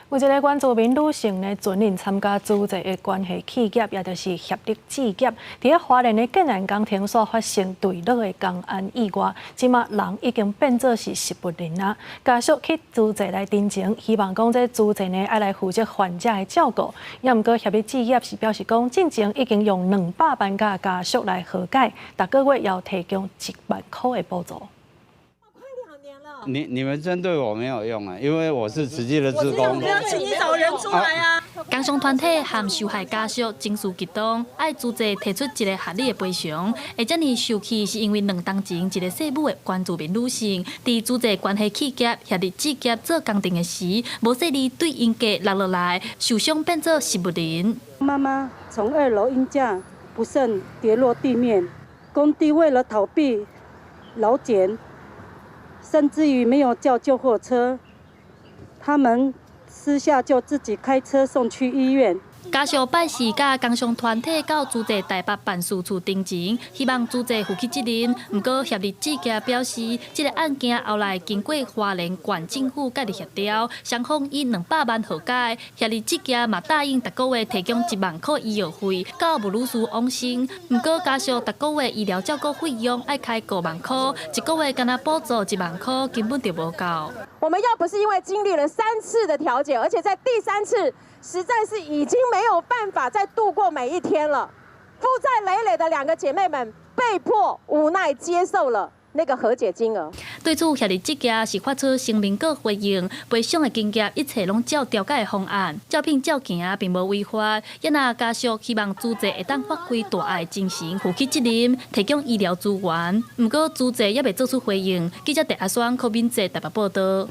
有一个原住民女性呢，准领参加租借的关系企业，也就是协力置业，伫花莲的建安港停所发生坠落的公安意外，即马人已经变作是失物人啊。家属去租借来申请，希望讲这租借呢，爱来负责患者的照顾。也毋过协力置业是表示讲，进前已经用200万甲家属来和解，逐个月要提供1万块的补助。 你们针对我没有用啊，因为我是实际的志工。我们要请你找人出来啊！工商团体和受害家属情绪激动，爱租借提出一个合理的赔偿。而这呢，受气是因为2当前一个细母的关注民女性，伫租借关系企业协力置业做工程的时，无细力对因家落落来，受伤变作失物人。妈妈从2楼因架不慎跌落地面，工地为了逃避劳检。 甚至于没有叫救护车，他们私下就自己开车送去医院。 家属拜示甲工商团体到租借台北办事处申请，希望租借负起责任。不过协力置业表示，这个案件后来经过花莲县政府甲你协调，双方以200万和解。协力置业嘛答应逐个月提供1万块医药费，到母女婿往生。不过家属逐个月医疗照顾费用要开5万块，一个月敢若补助1万块，根本就无够。我们要不是因为经历了3次的调解，而且在第3次。 实在是已经没有办法再度过每一天了。负债累累的2个姐妹们被迫无奈接受了那个和解金额。对此，协力置业是发出声明稿回应，赔偿的金额一切拢照调解的方案，照品照行并无违法。也那家属希望租借会当发挥大爱精神，负起责任，提供医疗资源。不过租借也未做出回应。记者陈阿双、柯敏哲台北报道。